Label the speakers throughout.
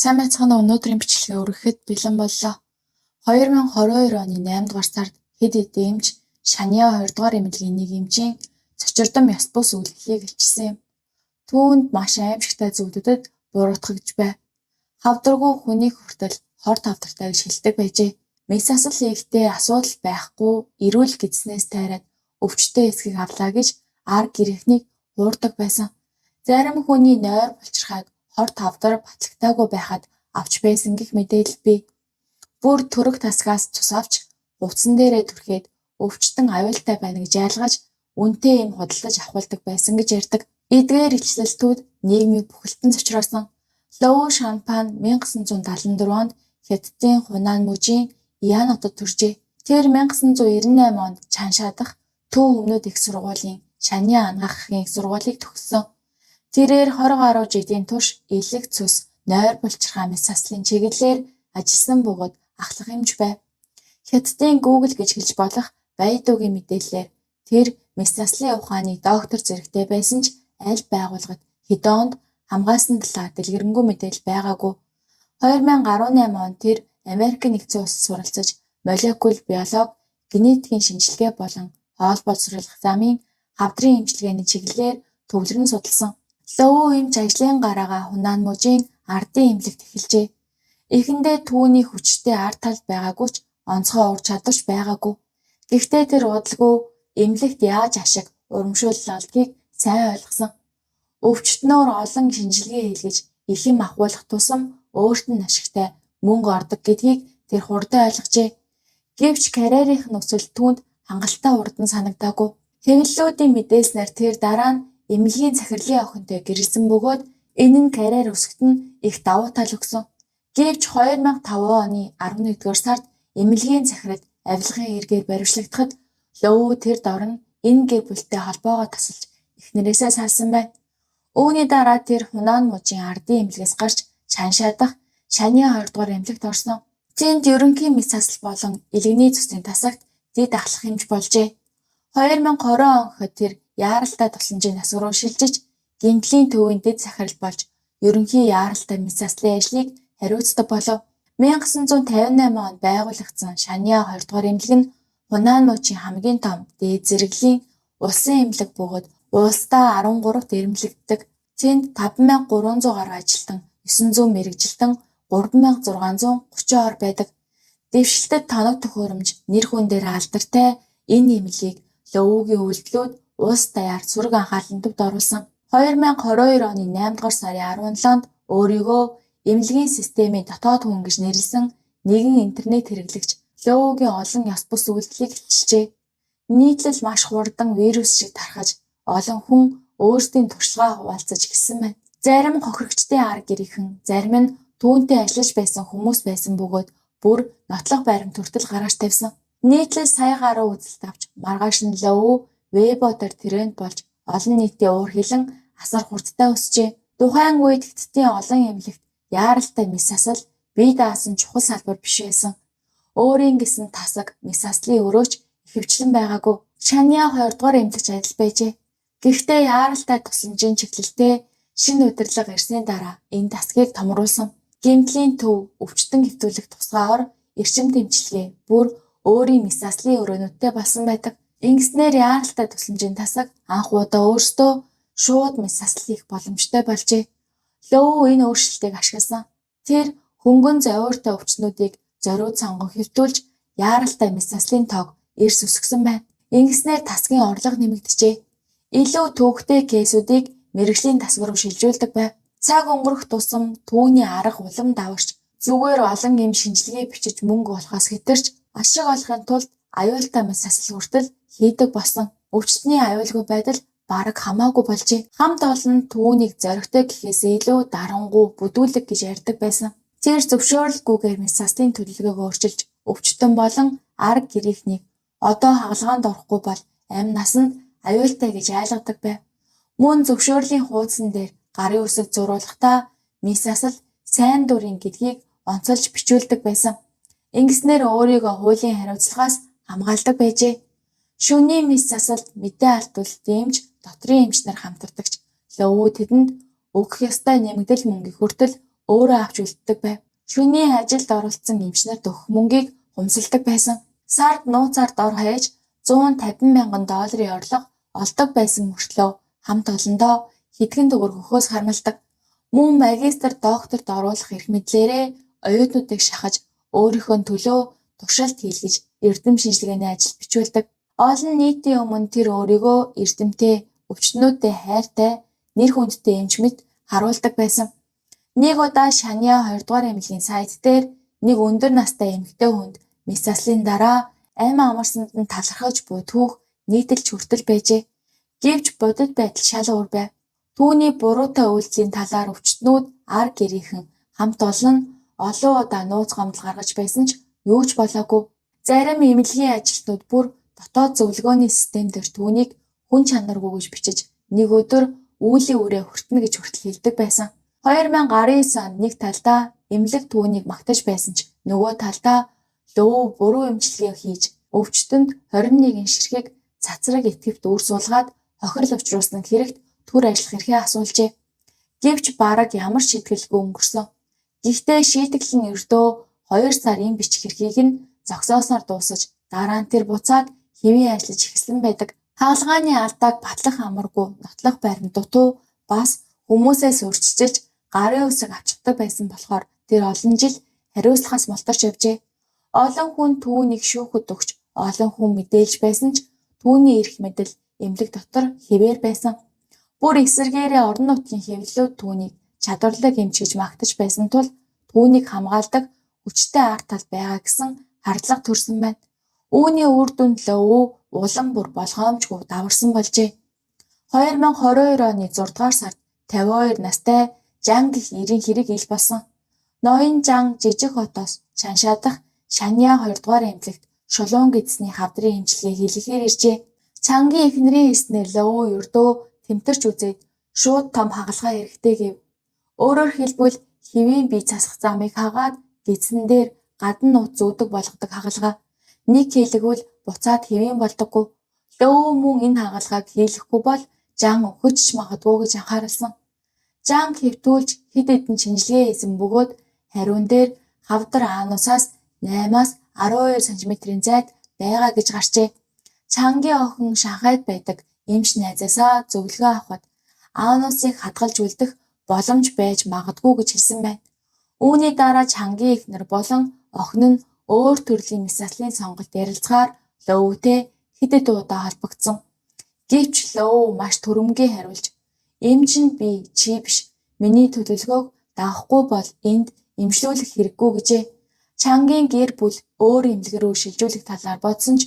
Speaker 1: Сайн байцгаана уу? Өнөөдрийн бичлэгээ өргөхөд бэлэн боллоо. 2022 оны 8 дугаар сард хэд хэдэн эмч Шаниа 2 дугаар эмнэлгийн нэг эмчийн цочирдом ёс бус үйлдэлийг илчилсэн юм. Түүнд маш аимшигтай зүйлүүдэд буруутгаж байв. Хавдраггүй хүнийг хүртэл хор тавдартай гэж хэлдэг байжээ. Мэс асал хийхдээ асуудал байхгүй эрүүл гэснээс тайраад өвчтөе эсхийг авлаа гэж ар гэрхнийг хуурдаг байсан. Зарим хүний нойр булчирхайг хор тавдар батлагтаагүй байхад авч байсан гэх мэдээлэл бий. Бүр төрөг тасгаас цус авч хувцсан дээрээ түрхээд өвчтөн аюултай байна гэж айлгаж үнэтэй юм худалдаж авахулдаг байсан гэж ярьдаг. Эдгээр илчлэлтүүд нийгмийг бүхэлдэн цочроосон. Лоу Шанпан 1974 онд Хятадын Хунан мужийн Ян хотод төржээ. Тэр 1998 онд Чанша дахь Төв өмнөд их сургуулийн Шаниа анагаахын их сургуулийг төгссөн. Тэрээр 20 гаруй жилийн турш элэг цус, нойр булчирхай мэс аслын чиглэлээр ажилласан бөгөөд ахлах эмч байв. Хятадын Google гэж хэлж болох Байдуугийн мэдээллээр тэр мэс аслын ухааны доктор зэрэгтэй байсан ч аль байгууллагад хэдэн онд хамгаалсан талаар дэлгэрэнгүй мэдээлэл байгаагүй. 2018 онд тэр Америк нэгдсэн улсад суралцаж молекул биологи, генетикийн шинжилгээ болон хоол боловсруулах замын хавдрын эмчилгээний чиглэлээр төвлөрөн судалсан. Лоу эмч ажлын гараагаа Хунан мужийн ардын эмнэлэгт эхэлжээ. Эхэндээ түүний хүчтэй ард талд байгаагүй ч онцгой ур чадварч байгаагүй. Гэхдээ тэр удалгүй эмнэлэгт яаж ашиг урамшуулал олдгийг сайн ойлгосон. Өвчтнөөр олон шинжилгээ хийлгэж эхэм ахуулах тусам өөрт нь ашигтай мөнгө ордог гэдгийг тэр хурдан ойлгожээ. Гэвч карьерийнх нь нөхцөл түүнд хангалттай урдан санагдаагүй. Хэвлэлүүдийн мэдээснээр тэр дараа нь эмнэлгийн захирлын охинтой гэрэлсэн бөгөөд энэ нь карьер өсгөхөд нь их давуу тал өгсөн. Гэвч 2005 оны 11-р сард эмнэлгийн захиралд авилгын эргээр баривчлагдахад Лоу тэр дорн энэ гэр бүлтэй холбоогоо тасалж эхнэрээсээ салсан байна. Үүний дараа тэр Хунан мужийн ардын эмнэлгээс гарч Чанша дахь Шаниа 2 дугаар эмнэлэгт орсон. Тэнд ерөнхий мэс асал болон элэгний цусны тасагт дэд ахлах эмч болжээ. 2020 он гэхэд тэр яаралтай тусламжийн тасаг руу шилжиж гэмтлийн төвийн дэд захирал болж ерөнхий яаралтай мэс аслын ажлыг хариуцдаг болов. 1958 онд байгуулагдсан Шаниа 2 дугаар эмнэлэг нь Хунан мужийн хамгийн том дээд зэрэглэлийн улсын эмнэлэг бөгөөд улсдаа 13-т эмнэлэгддэг. Тэнд 5300 гаруй ажилтан, 900 мэргэжилтэн, 3630 ор байдаг. Дэвшилтэд тоног төхөөрөмж нэр хүн дээр алдартай энэ эмнэлгийг Лоугийн үйлдэлүүд улс даяар сөрөг анхаарлын төвд оруулсан. 2022 оны 8 дугаар сарын 17-нд өөрийгөө эмнэлгийн системийн дотоод хүн гэж нэрлсэн нэгэн интернет хэрэглэгч Лоугийн олон ёс бус үйлдэлийг илчилжээ. Нийтлэл маш хурдан вирус шиг тархаж олон хүн өөрсдийн туршлагаа хуваалцаж эхэлсэн байна. Зарим хохирогчдын ар гэрийнхэн, зарим нь түүнтэй ажиллаж байсан хүмүүс байсан бөгөөд бүр нотлох баримт хүртэл гаргаж тавьсан. Нийтлэл сая гаруй үзэлт авч маргааш нь Лоу Weibo дээр тренд болж олон нийтийн уур хилэн асар хурдтай өсжээ. Тухайн үед Хятадын олон эмнэлэгт яаралтай мэс асал бие даасан чухал салбар биш байсан. Өөрийн гэсэн тасаг мэс аслын өрөөч ихэвчлэн байгаагүй. Шаниа 2 дугаар эмнэлэгч ажил байжээ. Гэхдээ яаралтай тусламжийн чиглэлтэй шинэ удирдлага ирсний дараа энэ тасгийг томруулсан. Гэмтлийн төв, өвчтөн хэвтүүлэх тусгай ор, эрчим тэмчилгээ бүр өөрийн мэс аслын өрөөнүүдтэй болсон байдаг. Ингэснээр яаралтай тусламжийн тасаг анх удаа өөртөө шууд мэс асал хийх боломжтой болжээ. Лоу энэ өөрчлөлтийг ашигласан. Тэр хөнгөн зовиортой өвчтнүүдийг зориуд сонгон хэвтүүлж яаралтай мэс аслын тоог эрс өсгсөн байна. Ингэснээр тасгийн орлого нэмэгдэжээ. Илүү төвөгтэй кейсүүдийг мэргэжлийн тасаг руу шилжүүлдэг байв. Цаг өнгөрөх тусам түүний арга улам даварч зүгээр олон эм шинжилгээ бичиж мөнгө олохоос хэтэрч ашиг олохын тулд аюултай мэс асал хүртэл хийдэг болсон. Өвчтний аюулгүй байдал бараг хамаагүй болжээ. Хамт олон түүнийг зоригтой гэхээсээ илүү дарангуй бүдүүлэг гэж ярьдаг байсан. Тэр зөвшөөрөлгүйгээр мэс аслын төлөвлөгөөг өөрчилж өвчтөн болон ар гэрийнхнийг одоо хагалгаанд орохгүй бол амь насанд аюултай гэж айлгадаг байв. Мөн зөвшөөрлийн хуудсан дээр гарын үсэг зуруулахдаа мэс асал сайн дурын гэдгийг онцолж бичүүлдэг байсан. Ингэснээр өөрийгөө хуулийн хариуцлагаас хамгаалдаг байжээ. Шөнийн мэс асалд мэдээ алдуулалт эмч, дотрийн эмч нар хамтардагч Лоу тэдэнд өгөх ёстой нэмэгдэл мөнгийг хүртэл өөрөө авч үлддэг байв. Шөнийн ажилд оролцсон эмчнэрт өгөх мөнгийг хумсалдаг байсан. Сард нууцаар дор хаяж $150,000 орлого олдог байсан мөртлөө хамт олондоо хэдхэн төгрөг өгөхөөс хармалдаг. Мөн магистр докторт оруулах эрх мэдлээрээ оюутнуудыг шахаж өөрийнхөө төлөө туршилт хийлгэж эрдэм шинжилгээний ажил бичүүлдэг. Олон нийтийн өмнө тэр өөрийгөө эрдэмтэй, өвчтнүүдэд хайртай, нэр хүндтэй эмч мэт харуулдаг байсан. Нэг удаа Шаниа 2 дугаар эмнэлгийн сайт дээр нэг өндөр настай эмэгтэй хүнд мэс заслын дараа амь амарсанд нь талархаж буй түүх нийтэлж хүртэл байжээ. Гэвч бодит байдал шал өөр байв. Түүний буруутай үйлдэлийн талаар өвчтнүүд ар гэрийнхэн хамт олон удаа нууц гомдол гаргаж байсан ч юу ч болоогүй. Зарим эмнэлгийн ажилтнууд бүр дотоод зөвлөгөөний систем дээр түүнийг хүн чанаргүй гэж бичиж нэг өдөр үүлийн үрээ хүртнэ гэж хүртэл хэлдэг байсан. 2019 онд нэг талдаа эмнэлэг түүнийг магтаж байсан ч нөгөө талдаа лөө буруу эмчилгээ хийж өвчтөнд 21 ширхэг цацраг итгэвт үр суулгаад хохирол учруулсан хэрэгт түр ажиллах эрхээ асуулжээ. Гэвч бараг ямар ч шийдгэлгүй өнгөрсөн. Гэхдээ шийтгэл нь ердөө 2 сар эм бичих эрхийг нь зогсоосоор дуусаж дараа нь тэр буцаад хэвийн ажиллаж эхэлсэн байдаг. Хаалгааны алдааг батлах амаргүй нотлох байрны дутуу бас хүмүүсээс урьдчилж гарын үсэг авчдаг байсан болохоор тэр олон жил хариуцлагаас мултарч явжээ. Олон хүн түүнийг шүүхэд өгч олон хүн мэдээлж байсан ч түүний эрх мэдэл эмнэлэг дотор хэвээр байсан. Бүр эсэргээрээ орон нутгийн хэвлэлүүд түүнийг чадварлаг эмч гэж магтаж байсан тул түүнийг хамгаалдаг хүчтэй арт тал байгаа гэсэн хардлага төрсөн байна. Үүний үр дүнд Лоу улам бүр болгоомжгүй даварсан болжээ. 2022 оны 6 дугаар сард 52 настай Жан гэх эрийн хэрэг ил болсон. Ноён Жан жижиг хотоос Шаншаа дахь Шаниа 2 дугаар эмнэлэгт шулуун гэдэсний хавдрын эмчилгээ хийлгэхээр иржээ. Чангийн эхнэрийн эснэр Лоу ердөө тэмтэрч үзээд шууд том хагалгаа хэрэгтэй гэв. Өөрөөр хэлбэл хэвийн бие засах замыг хагаад гэдсэн дээр гадна нууц зүүдэг болгодог хагалгаа. Нэг хийлгвэл буцаад хэвийн болдоггүй. Лоу мөн энэ хагалгааг хийлгэхгүй бол Жан өгч магадгүй гэж анхаарсан. Жан хэвтүүлж хэд хэдэн шинжилгээ хийсэн бөгөөд хариун дээр хавдар аануусаас 8-аас 12 см-ийн зайд байгаа гэж гарчээ. Чангийн охин Шанхайд байдаг эмч найзаасаа зөвлөгөө авахад аануусыг хадгалж үлдэх боломж байж магадгүй гэж хэлсэн байна. Үүний дараа Чангийн эхнэр болон охин нь өөр төрлийн мэс заслын сонголт ярилцахаар Лоутэй хэд удаа холбогдсон. Гэвч Лоу маш түрэмгий хариулж "Эмчинд би чи биш. Миний төлөвлөгөөг дагахгүй бол энд эмчлүүлэх хэрэггүй" гэжээ. Чангийн гэр бүл өөр эмнэлэг рүү шилжүүлэх талаар бодсон ч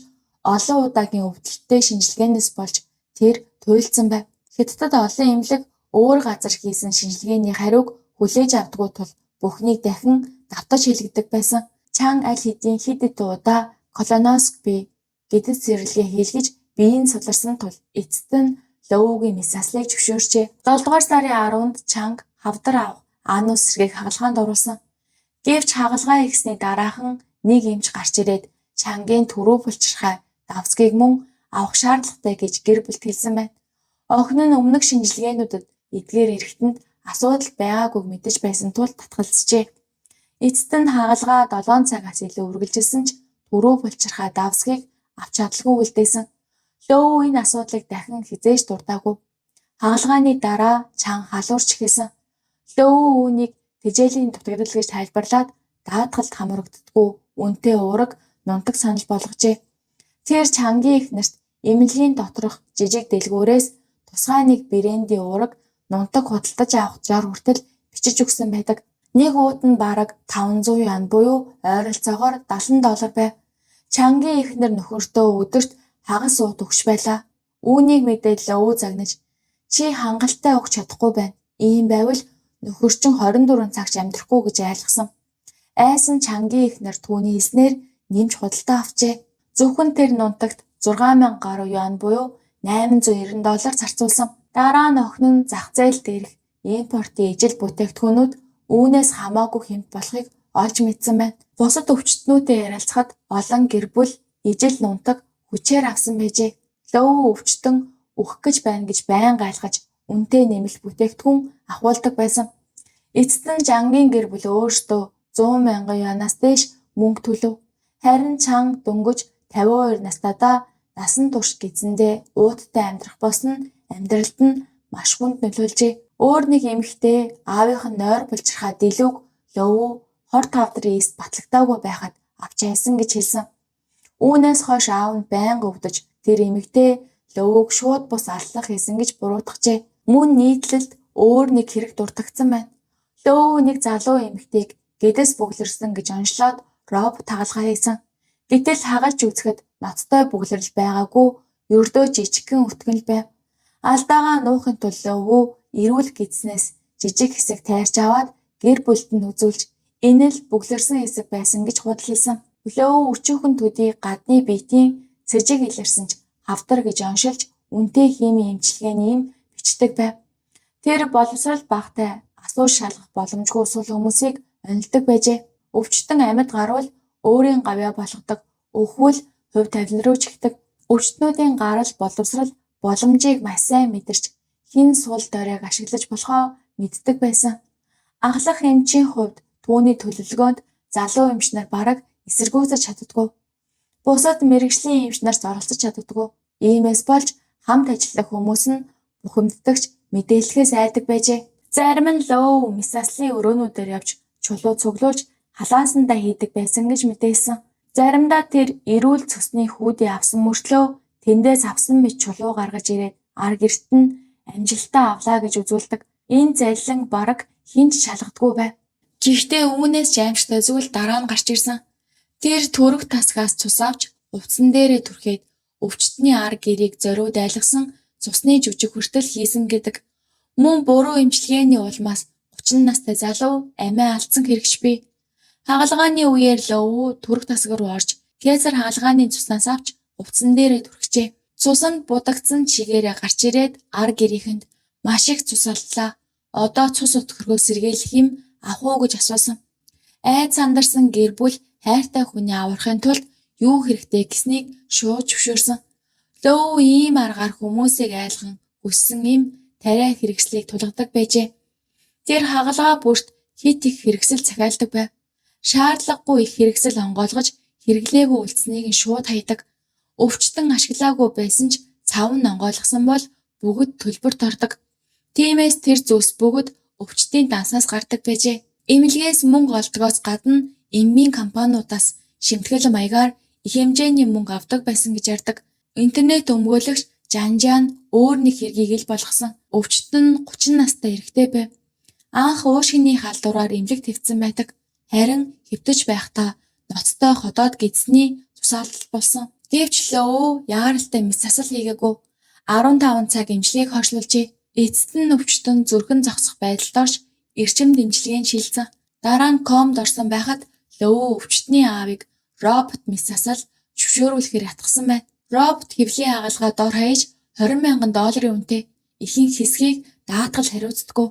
Speaker 1: олон удаагийн өвдөлттэй шинжилгээнээс болж тэр туйлдсан байв. Хятадд олон эмнэлэг өөр газар хийсэн шинжилгээний хариуг хүлээж авдаггүй тул бүхнийг дахин давтаж хийлгдэг байсан. Чан аль хэдийн хэд удаа колоноскопи гэдэс зэрлэгээ хийлгэж биеийг суларсан тул эцэст нь Лоугийн мэс заслыг зөвшөөрчээ. 7 дугаар сарын 10-нд Чанг хавдар авах аанус сэргийг хагалгаанд оруулсан. Гэвч хагалгаа хийсний дараахан нэг эмч гарч ирээд Чангийн түрүү булчирхай давцгийг мөн авах шаардлагатай гэж гэр бүлд хэлсэн байна. Охин нь өмнөх шинжилгээнүүдэд эдгээр эргэнтэнд асуудал байгаагүй мэдэж байсан тул татгалзжээ. Эцэст нь хагалгаа 7 цагаас илүү үргэлжилсэн ч түрүү булчирхай давцгийг авч чадалгүй үлдээсэн. Лоу энэ асуудлыг дахин хизээж дуртаагүй. Хагалгааны дараа Чан халуурч эхэлсэн. Лоу үүнийг тэжээлийн дутагдал гэж тайлбарлаад даатгалд хамрагддаггүй үнэтэй уураг нунтаг санал болгожээ. Тэр Чангийн эхнэрт эмнэлгийн доторх жижиг дэлгүүрээс тусгай нэг брендийн уураг нунтаг худалдаж авах зор хүртэл бичиж өгсөн байдаг. Нэг ууд нь бараг 500 юан буюу ойролцоогоор $70 байв. Чангийн эхнэр нөхөртөө өдөрт хагас ууд өгч байлаа. Үүнийг мэдээд Лоу загнаж "Чи хангалттай өгч чадахгүй байна. Ийм байвал нөхөрчин 24 цагч амьдрахгүй" гэж айлгсан. Айсан Чангийн эхнэр түүний хэлснээр нэмж худалдаа авчээ. Зөвхөн тэр нунтагт 6000 гаруй юан буюу $890 зарцуулсан. Дараа нь охин нь зах зээл дээрх импортын ижил бүтээгдэхүүнүүд үүнээс хамаагүй хэмт болохыг олж мэдсэн байна. Бусад өвчтнүүдэд ярилцахад олон гэр бүл ижил нунтаг хүчээр авсан байжээ. Лоу өвчтөн өөх гэж байна гэж байнга айлгаж үнэтэй нэмэлт бүтээгдэхүүн ахуулдаг байсан. Эцэст нь Жангийн гэр бүл өөрсдөө 100,000 янаас дээш мөнгө төлөв. Харин Чанга дөнгөж 52 настайдаа насан турш гизэндээ ууттай амьдрах болсон амьдралд нь маш хүнд нөлөөлжээ. Өөр нэг эмэгтэй аавынх нь нойр булчирхаа Дэлүг Лөвөө хор тавдрын эст батлагтаагүй байхад авч хайсан гэж хэлсэн. Үүнээс хойш аав нь байнга өвдөж тэр эмэгтэй Лөвөөг шууд бус аллах хийсэн гэж буруутгажээ. Мөн нийтлэлд өөр нэг хэрэг дуртагдсан байна. Лөвөө нэг залуу эмэгтэйг гэдэс бүглэрсэн гэж онцлоод робот тагалгаа хийсэн. Гэтэл хагалж үзэхэд ноцтой бүглэрэл байгаагүй, ердөө жижигхэн өтгөн л байв. Алдаагаа нуухын тулд Лөвөө эрүүл гидснээс жижиг хэсэг тайрч аваад гэр бүлд нь үзүүлж энэ л бүглэрсэн хэсэг байсан гэж худлалсан. Лөвөө өчүүхэн төдий гадны биетийн цэжиг илэрсэн ч хавдар гэж оншилж үнэтэй химийн эмчилгээний юм бичдэг байв. Тэр боловсрал багтай асууж шалгах боломжгүй сул хүмүүсийг онилдог байжээ. Өвчтөн амьд гарвал өөрийн гавьяа болгодог, өвхвөл хувь тавилан руу чигдэг. Өвчтнүүдийн гарал боловсрал боломжийг маш сайн мэдэрч хэн сул доройг ашиглаж болохоо мэддэг байсан. Ахлах эмчийн хувьд түүний төлөвлөгөөнд залуу эмч нар бараг эсэргүүцэж чаддаггүй. Бусад мэргэжлийн эмч нарт оролцож чаддаггүй. Иймээс болж хамт ажиллах хүмүүс нь бухимддагч мэдээлэлээс айдаг байжээ. Зарим нь Лөвөө Мисаслын өрөөнүүдээр явж чулуу цуглуулж халаасандаа хийдэг байсан гэж мэдээлсэн. Заримдаа тэр эрүүл цусны хүүдээ авсан мөртлөө тэндээс авсан мэт чулуу гаргаж ирээд ар гэрт нь амжилтаа авлаа гэж үзүүлдэг. Энэ залилан бараг хинч шалгадаггүй байв. Гэхдээ үүнээс ч аимшигтай зүйл дараа нь гарч ирсэн. Тэр түрэг тасгаас цус авч хувцсан дээрээ түрхээд өвчтний ар гэрийг зориуд айлгсан цусны жүжиг хүртэл хийсэн гэдэг. Мөн буруу эмчилгээний улмаас 30 настай залуу амиа алдсан хэрэгч бий. Хагалгааны үеэр Лөвөө түрэг тасаг руу орж кесар хагалгааны цуснаас авч хувцсан дээрээ түрхжээ. Цусанд будагдсан чигээрээ гарч ирээд ар гэрийнхэнд маш их цус алдлаа. Одоо цус өтгөргөө сэргийлэх юм ах уу гэж асуусан. Айд сандарсан гэр бүл хайртай хүний аврахын тулд юу хэрэгтэй гэснийг шууд зөвшөөрсөн. Лөвөө ийм аргаар хүмүүсийг айлган хүссэн юм тариа хэрэгслийг тулгадаг байжээ. Тэр хагалгаа бүрт хит их хэрэгсэл захиалдаг байв. Шаардлагагүй их хэрэгсэл онгойлгож хэрэглээгүй үлдсэнийг нь шууд хайдаг. Өвчтөн ашиглаагүй байсан ч цав нь онгойлгосон бол бүгд төлбөрт ордог. Тиймээс тэр зүйлс бүгд өвчтийн дансаас гардаг байжээ. Эмнэлгээс мөнгө олдгоос гадна эммийн компаниудаас шимтгэл маягаар их хэмжээний мөнгө авдаг байсан гэж ярьдаг. Интернет өмгөөлөгч Жанжаан өөр нэг хэргийг ил болгосон. Өвчтөн 30 настай эрэгтэй байв. Анх уушгины халдвараар эмнэлэг твцсэн байдаг. Харин хэвтэж байхдаа ноцтой ходоод гидсний цусаалтал болсон. Гэвч Лөвөө яаралтай мэс засал хийгээгүй. 15 цаг эмчилгээг хойшлуулжээ. Эцэст нь өвчтөн зүрхэн зогсох байдалд орж эрчим дэмжлэгийн шилжсэн. Дараа нь комд орсон байхад Лөвөө өвчтний аавыг робот мэс засал зөвшөөрүүлэхээр ятгсан байна. Робот хэвлийн хагалгаа дор хаяж $20,000 үнэтэй ихэнх хэсгийг даатгал хариуцдаггүй.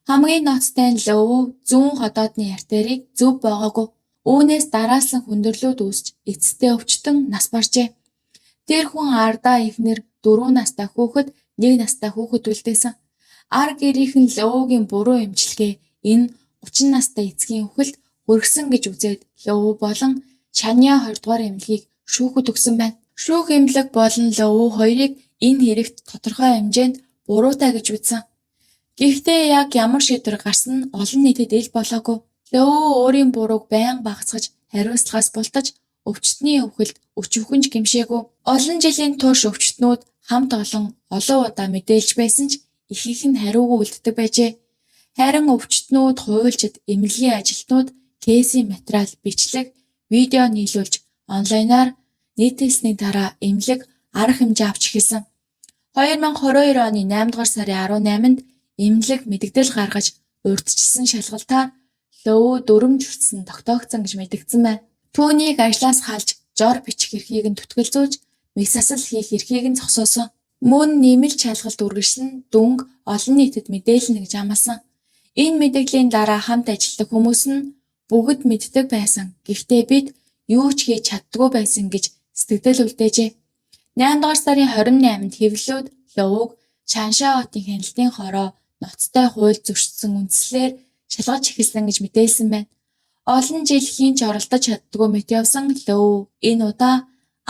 Speaker 1: Хамгийн ноцтой нь Лөвөө зүүн ходоодны артерийг зөв боогоогүй. Үүнээс дараалсан хүндрэлүүд үүсч эцэстээ өвчтөн нас баржээ. Тэр хүн ардаа ихнэр 4 настай хүүхэд 1 настай хүүхэд үлдээсэн. Ар гэрийнхэн Лөвөөгийн буруу эмчилгээ энэ 30 настай эцгийн хүүхэлд хүргэсэн гэж үзээд Лөвөө болон Шаниа 2 дугаар эмнэлгийг шүүхэд өгсөн байна. Шүүх эмнэлэг болон Лөвөө хоёрыг энэ хэрэгт тодорхой хэмжээнд буруутай гэж үзсэн. Гэхдээ яг ямар шийдвэр гарсан нь олон нийтэд ил болоогүй. Лөвөө өөрийн бурууг байнга багцгаж хариуцлагаас бултаж өвчтний өвхөлд өчүүхэн ч гэмшээгүй. Олон жилийн турш өвчтнүүд хамт олон удаа мэдээлж байсан ч ихэнх нь хариугүй үлддэг байжээ. Харин өвчтнүүд, хуульчид, эмнэлгийн ажилтнууд кейсийн материал, бичлэг, видео нийлүүлж онлайнаар нийтэлсний дараа эмнэлэг арга хэмжээ авч эхэлсэн. 2022 оны 8 дугаар сарын 18-нд эмнэлэг мэдэгдэл гаргаж урьдчилсан шалгалтаар Лөвөө дүрм журцсан тогтоогдсон гэж мэдэгдсэн байна. Түүнийг ажлаас халж жор бичих эрхийг нь түтгэлзүүлж мэс засал хийх эрхийг нь зогсоосон. Мөн нэмэлт шалгалт үргэлжлэн дүнг олон нийтэд мэдээлнэ гэж амласан. Энэ мэдээллийн дараа хамт ажилладаг хүмүүс нь бүгд мэддэг байсан. Гэхдээ бид юу ч хийж чаддгүй байсан гэж сэтгэл үлдээжээ. 8 дугаар сарын 28-нд хэвлэлүүд Лөвөөг Чанша хотын хяналтын хороо ноцтой хууль зөрчсөн үндслээр шалгаж эхэлсэн гэж мэдээлсэн байна. Олон жил хинч оролдож чаддгүй мэт явсан Лоу энэ удаа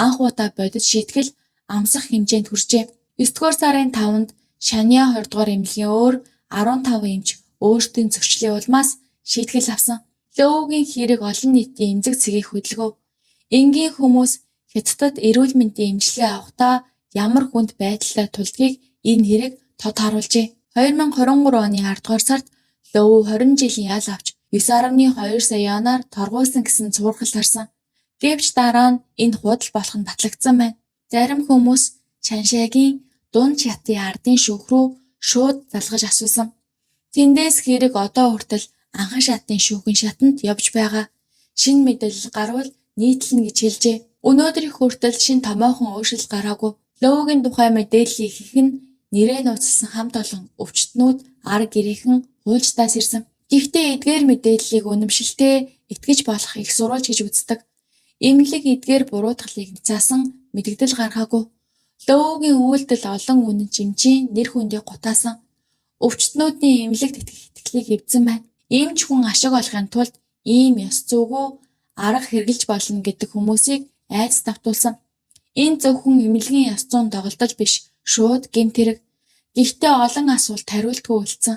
Speaker 1: анх удаа бодит шийтгэл амсах хэмжээнд хүрчээ. 9-р сарын 5-нд Шаниа 2-р эмнэлгийн өөр 15 эмч өөрсдийн зөрчлийн улмаас шийтгэл авсан. Лоугийн хэрэг олон нийтийн эмзэг цэгийг хөдөлгөв. Энгийн хүмүүс Хятадд эрүүл мэндийн эмчилгээ авахдаа ямар хүнд байдалтай тулдгийг энэ хэрэг тод харуулжээ. 2023 оны 10-р сард Лоу 20 жилийн ял авч 9.2 сая янаар торгуулсан гэсэн цуурхал харсан. Гэвч дараа нь энэ худал болох нь батлагдсан байна. Зарим хүмүүс Шаншайгийн Дунд Чатын ардын шүүх рүү шууд залгаж асуусан. Тэндээс хэрэг одоо хүртэл анхан шатны шүүхийн шатанд явж байгаа. Шинэ мэдээлэл гарвал нийтлэнэ гэж хэлжээ. Өнөөдрийн хүртэл шинэ томоохон өөрчлөлт гараагүй. Лоугийн тухай мэдээллийг ихэнх нь нэрээ нууцлсан хамт олон өвчтнүүд арга гэрийнхэн хуульчдаас ирсэн. Гэхдээ эдгээр мэдээллийг үнэмшилтэй итгэж болох их сурвалж гэж үздэг. Эмнэлэг эдгээр буруутгалыг заасан мэдэгдэл гаргаагүй. Лоугийн үйлдэл олон үнэн жимчийн нэр хүндийг гутаасан. Өвчтнүүдийн эмнэлэгт итгэх итгэлийг эвдсэн байна. Эмч хүн ашиг олохын тулд ийм ёс зүйгүй арга хэрэглэж болно гэдэг хүмүүсийг айдас давтуулсан. Энэ зөвхөн эмнэлгийн ёс зүйн доголдол биш, шууд гэмт хэрэг. Гэхдээ олон асуулт хариултгүй үлдсэн.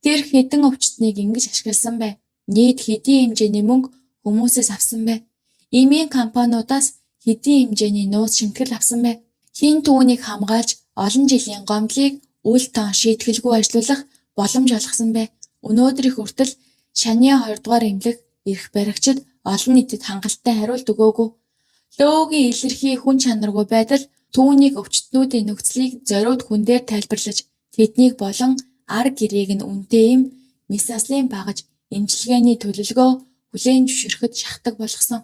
Speaker 1: Тэр хэдэн өвчтнийг ингэж ашигласан бэ? Нийт хэдийн хэмжээний мөнгө хүмүүсээс авсан бэ? Эмийн компаниудаас хэдийн хэмжээний нууц шимтгэл авсан бэ? Хин түүнийг хамгаалж олон жилийн гомдлыг үл тоон шийтгэлгүй ажилуулах боломж олгосон бэ? Өнөөдрийн хүртэл Шаниа 2-р эмнэлэг эрх баригчид олон нийтэд хангалттай хариулт өгөөгүй. Лоугийн илэрхий хүн чанаргүй байдал түүнийг өвчтнүүдийн нөхцөлийг зориуд хүн дээр тайлбарлаж тэднийг болон арга гэрээг нь үнэтэй юм месаслын багаж эмчилгээний төлөвлөгөө хүлээн зөвшөөрөхөд шахдаг болгосон.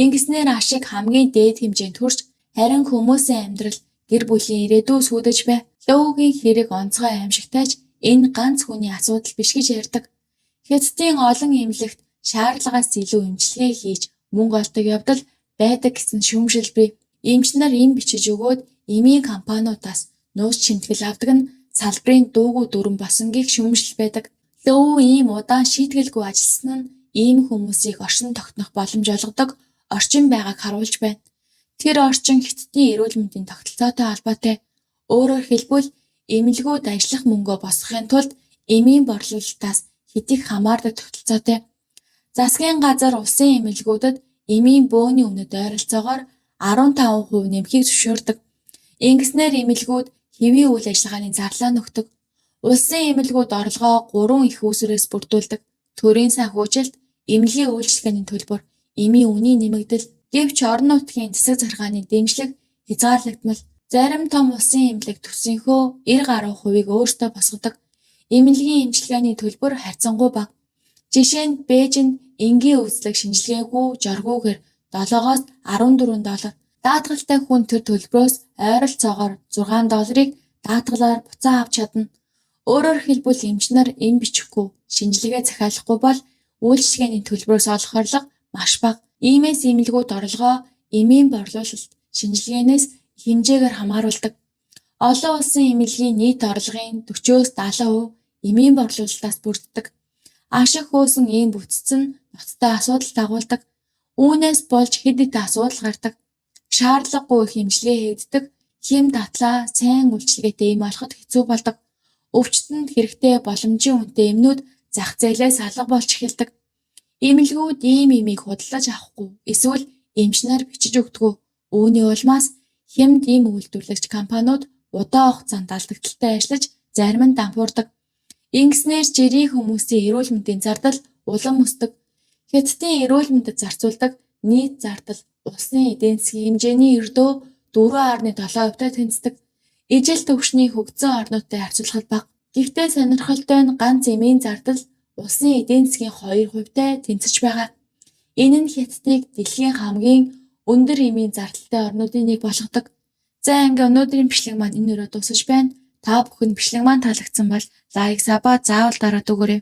Speaker 1: Ингэснээр ашиг хамгийн дээд хэмжээнд хүрч харин хүмүүсийн амьдрал гэр бүлийн ирээдүй сүйдэж бай. Лоугийн хэрэг онцгой аимшигтайч энэ ганц хүний асуудал биш гэж ярьдаг. Хятадын олон эмнэлэгт шаардлагаас илүү эмчилгээ хийж мөнгө олдог явдал байдаг гэсэн шүүмжил бий. Эмч нар эм бичиж өгөөд эмийн компаниудаас нууц шимтгэл авдаг нь салбарын дуугүй дүрэн босонгийг шүүмжил байдаг. Лоу ийм удаан шийтгэлгүй ажилласан нь ийм хүмүүсийг оршин тогтнох боломж олгодог орчин байгааг харуулж байна. Тэр орчин Хятадын эрүүл мэндийн тогтолцоотой холбоотой. Өөрөөр хэлбэл эмнэлгүүд ажиллах мөнгөө босгохын тулд эмийн борлуулалтаас хэдий хамаардаг тогтолцоотой. Засгийн газар улсын эмнэлгүүдэд эмийн бөөний үнэт ойролцоогоор 15% нэмэхийг зөвшөөрдөг. Ингэснээр эмнэлгүүд хэвийн үйл ажиллагааны зарлаа нөхдөг. Улсын эмнэлгүүд орлогоо 3 их үүсвэрээс бүрдүүлдэг. Төрийн санхүүжилт, эмнэлгийн үйлчилгээний төлбөр, эмийн үнийн нэмэгдэл, гэвч орон нутгийн засаг захиргааны дэмжлэг хязгаарлагдмал. Зарим том улсын эмнэлэг төсөнхөө 90% өөртөө босгодог. Эмнэлгийн эмчилгээний төлбөр харьцангуй бага. Жишээ нь Бээжинд энгийн үйлчлэг шинжилгээгүй жоргүүгээр $7-14. Даатгалтай хүн тэр төлбөрөөс ойролцоогоор $6 даатгалаар буцаа авч чадна. Өөрөөр хэлбэл эмч нар эм бичихгүй, шинжилгээ захиалахгүй бол үйлчилгээний төлбөрөөс олох орлого маш бага. Иймээс эмнэлгүүд орлогоо эмийн борлуулалт, шинжилгээнээс хэмжээгээр хамааруулдаг. Олон улсын эмнэлгийн нийт орлогын 40-70% эмийн борлуулалтаас бүрддэг. Ашиг хөөсөн ийм бүтц нь ноцтой асуудал дагуулдаг. Үүнээс болж хэд хэдэн асуудал гардаг. Шаардлагагүй их эмчилгээ хийгддэг. Хэм татлаа сайн үйлчилгээтэй эм олоход хэцүү болдог. Өвчтөнд хэрэгтэй боломжийн үнэтэй эмнүүд зах зээлээс алга болж эхэлдэг. Эмнэлгүүд ийм эмийг худалдаж авахгүй эсвэл эмч нар бичиж өгдөг. Үүний улмаас хямд эм үйлдвэрлэгч компаниуд удаан хугацаанд алдагдaltaй ажиллаж зарим нь дампуурдаг. Ингэснээр жирийн хүмүүсийн эрүүл мэндийн зардал улам өсдөг. Хятадын эрүүл мэндэд зарцуулдаг нийт зардал улсын эдийн засгийн хэмжээний ердөө 4.7%-тай тэнцдэг. Ижил түвшний хөгжсөн орнуудтай харьцуулахад бага. Гэхдээ сонирхолтой нь ганц эмийн зардал улсын эдийн засгийн 2%-тай тэнцэж байгаа. Энэ нь Хятадыг дэлхийн хамгийн өндөр эмийн зардалтай орнуудын нэг болгодог. За ингээ өнөөдрийн бичлэг маань энэ өрөө дуусаж байна. Та бүхэн бичлэг маань таалагдсан бол лайк, сабаа заавал дараад өгөөрэй.